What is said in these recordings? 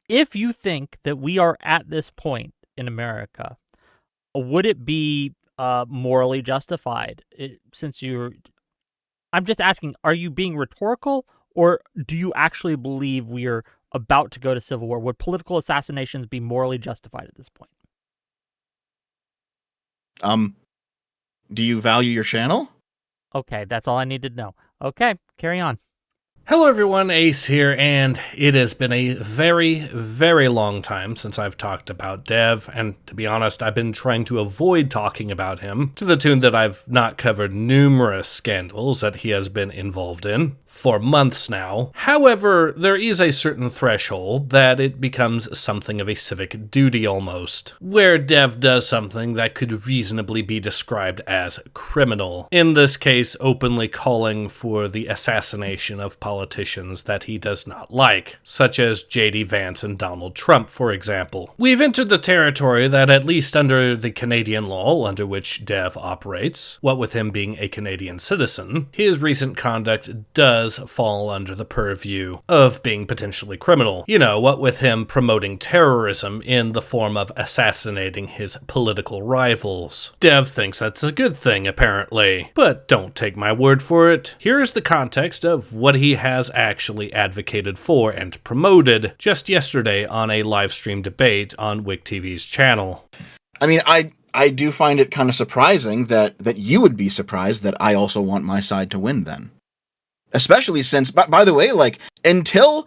if you think that we are at this point in America, would it be morally justified? I'm just asking, are you being rhetorical, or do you actually believe we are about to go to civil war? Would political assassinations be morally justified at this point? Do you value your channel? Okay, that's all I need to know. Okay, carry on. Hello everyone, Ace here, and it has been a very, very long time since I've talked about Dev, and to be honest, I've been trying to avoid talking about him, to the tune that I've not covered numerous scandals that he has been involved in for months now. However, there is a certain threshold that it becomes something of a civic duty almost, where Dev does something that could reasonably be described as criminal. In this case, openly calling for the assassination of politicians that he does not like, such as J.D. Vance and Donald Trump, for example. We've entered the territory that, at least under the Canadian law under which Dev operates, what with him being a Canadian citizen, his recent conduct does fall under the purview of being potentially criminal. You know, what with him promoting terrorism in the form of assassinating his political rivals. Dev thinks that's a good thing, apparently, but don't take my word for it. Here's the context of what he has actually advocated for and promoted just yesterday on a live stream debate on Wick TV's channel. I mean, I do find it kind of surprising that you would be surprised that I also want my side to win then. Especially since, by the way, like, until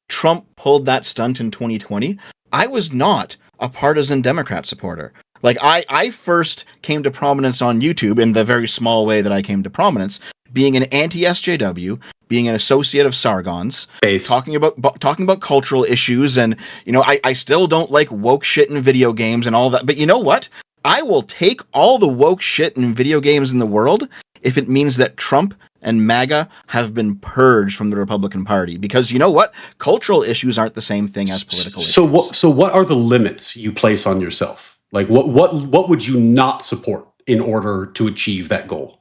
Trump pulled that stunt in 2020, I was not a partisan Democrat supporter. Like, I first came to prominence on YouTube in the very small way that I came to prominence, being an anti-SJW, being an associate of Sargon's, talking about cultural issues, and, you know, I still don't like woke shit in video games and all that, but you know what? I will take all the woke shit in video games in the world if it means that Trump and MAGA have been purged from the Republican Party. Because you know what? Cultural issues aren't the same thing as political issues. So what are the limits you place on yourself? Like, what would you not support in order to achieve that goal?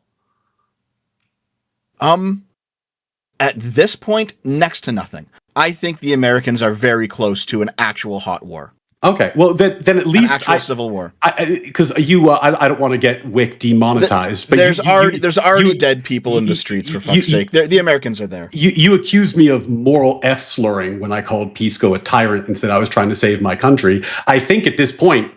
At this point, next to nothing. I think the Americans are very close to an actual hot war. Okay, well then at least an actual civil war. Because I don't want to get Wick demonetized. But there's already dead people in the streets, for fuck's sake. The Americans are there. You accused me of moral F-slurring when I called Pisco a tyrant and said I was trying to save my country. I think at this point,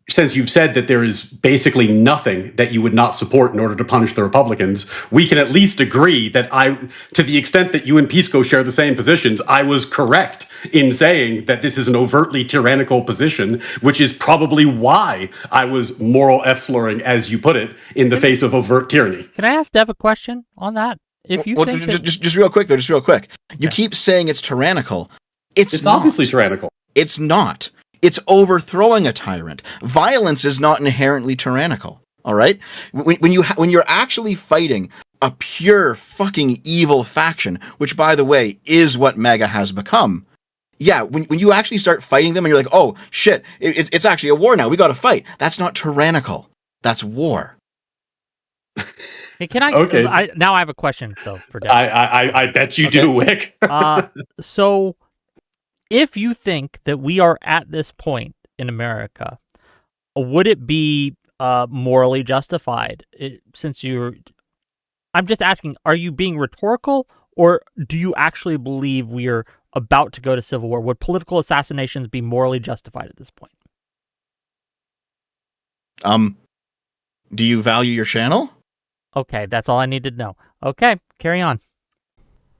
since you've said that there is basically nothing that you would not support in order to punish the Republicans, we can at least agree that to the extent that you and Pisco share the same positions, I was correct in saying that this is an overtly tyrannical position, which is probably why I was moral F-slurring, as you put it, in the face of overt tyranny. Can I ask Dev a question on that? If you think just real quick, okay. You keep saying it's tyrannical. It's not. Obviously tyrannical. It's not. It's overthrowing a tyrant. Violence is not inherently tyrannical. All right? When you're actually fighting a pure fucking evil faction, which, by the way, is what MAGA has become. Yeah, when you actually start fighting them and you're like, oh shit, it's actually a war now. We got to fight. That's not tyrannical. That's war. Hey, can I? Okay. Now I have a question though for Dev. I bet you do, Wick. So, if you think that we are at this point in America, would it be morally justified? I'm just asking, are you being rhetorical, or do you actually believe we are about to go to civil war? Would political assassinations be morally justified at this point? Do you value your channel? Okay, that's all I need to know. Okay, carry on.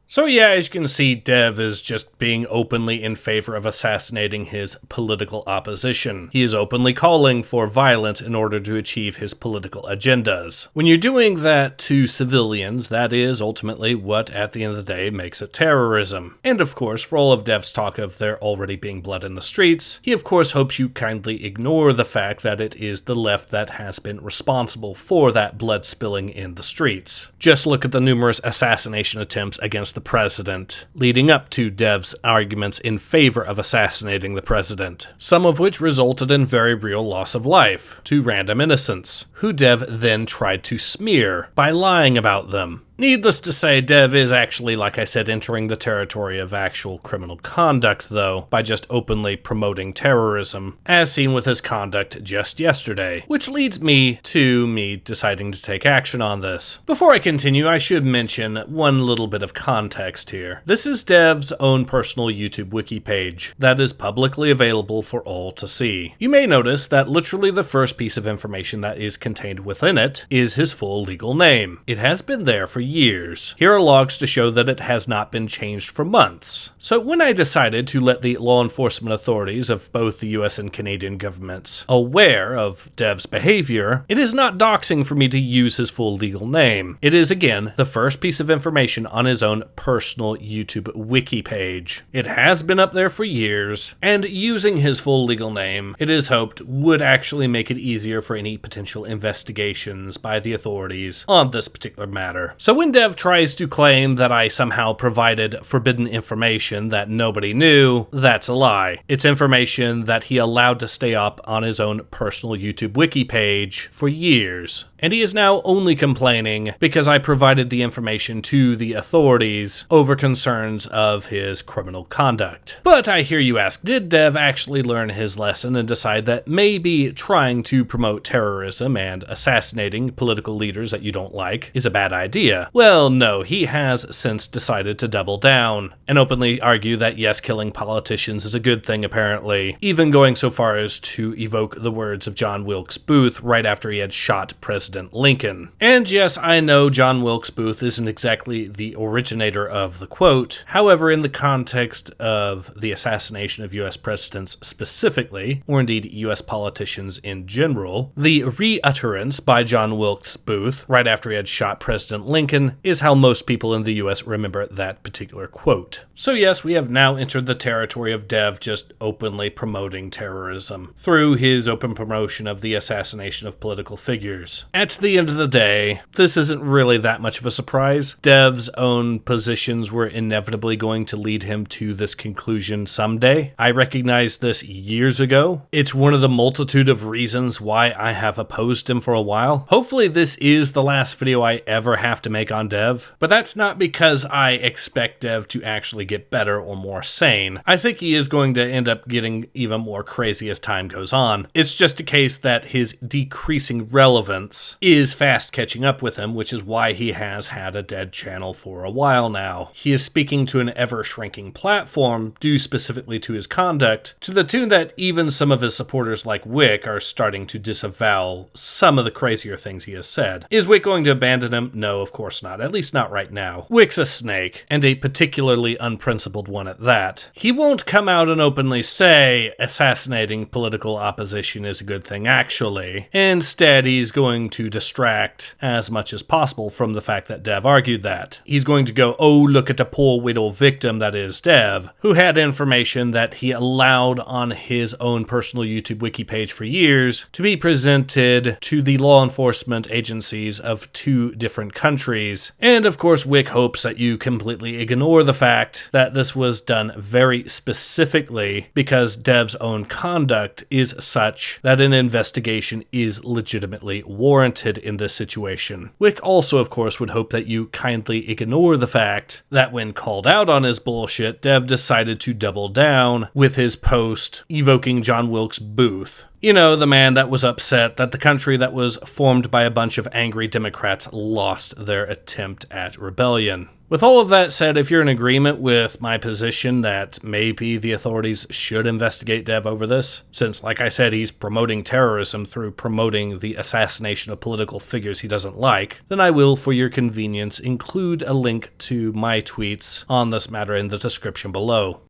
So yeah, as you can see, Dev is just being openly in favor of assassinating his political opposition. He is openly calling for violence in order to achieve his political agendas. When you're doing that to civilians, that is ultimately what, at the end of the day, makes it terrorism. And of course, for all of Dev's talk of there already being blood in the streets, he of course hopes you kindly ignore the fact that it is the left that has been responsible for that blood spilling in the streets. Just look at the numerous assassination attempts against the president, leading up to Dev's arguments in favor of assassinating the president, some of which resulted in very real loss of life to random innocents, who Dev then tried to smear by lying about them. Needless to say, Dev is actually, like I said, entering the territory of actual criminal conduct, though, by just openly promoting terrorism, as seen with his conduct just yesterday, which leads me to me deciding to take action on this. Before I continue, I should mention one little bit of context here. This is Dev's own personal YouTube wiki page that is publicly available for all to see. You may notice that literally the first piece of information that is contained within it is his full legal name. It has been there for years. Here are logs to show that it has not been changed for months. So when I decided to let the law enforcement authorities of both the US and Canadian governments aware of Dev's behavior, it is not doxing for me to use his full legal name. It is, again, the first piece of information on his own personal YouTube wiki page. It has been up there for years, and using his full legal name, it is hoped, would actually make it easier for any potential investigations by the authorities on this particular matter. So when Dev tries to claim that I somehow provided forbidden information that nobody knew, that's a lie. It's information that he allowed to stay up on his own personal YouTube wiki page for years. And he is now only complaining because I provided the information to the authorities over concerns of his criminal conduct. But I hear you ask, did Dev actually learn his lesson and decide that maybe trying to promote terrorism and assassinating political leaders that you don't like is a bad idea? Well, no, he has since decided to double down and openly argue that yes, killing politicians is a good thing apparently, even going so far as to evoke the words of John Wilkes Booth right after he had shot President Lincoln. And yes, I know John Wilkes Booth isn't exactly the originator of the quote. However, in the context of the assassination of US presidents specifically, or indeed US politicians in general, the reutterance by John Wilkes Booth right after he had shot President Lincoln is how most people in the US remember that particular quote. So yes, we have now entered the territory of Dev just openly promoting terrorism through his open promotion of the assassination of political figures. At the end of the day, this isn't really that much of a surprise. Dev's own positions were inevitably going to lead him to this conclusion someday. I recognized this years ago. It's one of the multitude of reasons why I have opposed him for a while. Hopefully this is the last video I ever have to make on Dev, but that's not because I expect Dev to actually get better or more sane. I think he is going to end up getting even more crazy as time goes on. It's just a case that his decreasing relevance is fast catching up with him, which is why he has had a dead channel for a while now. He is speaking to an ever-shrinking platform due specifically to his conduct, to the tune that even some of his supporters like Wick are starting to disavow some of the crazier things he has said. Is Wick going to abandon him? No, of course not. At least not right now. Wick's a snake, and a particularly unprincipled one at that. He won't come out and openly say assassinating political opposition is a good thing actually. Instead, he's going to distract as much as possible from the fact that Dev argued that. He's going to go, oh, look at the poor widow victim that is Dev, who had information that he allowed on his own personal YouTube wiki page for years to be presented to the law enforcement agencies of two different countries. And of course, Wick hopes that you completely ignore the fact that this was done very specifically because Dev's own conduct is such that an investigation is legitimately warranted in this situation. Wick also, of course, would hope that you kindly ignore the fact that when called out on his bullshit, Dev decided to double down with his post evoking John Wilkes Booth. You know, the man that was upset that the country that was formed by a bunch of angry Democrats lost their attempt at rebellion. With all of that said, if you're in agreement with my position that maybe the authorities should investigate Dev over this, since, like I said, he's promoting terrorism through promoting the assassination of political figures he doesn't like, then I will, for your convenience, include a link to my tweets on this matter in the description below.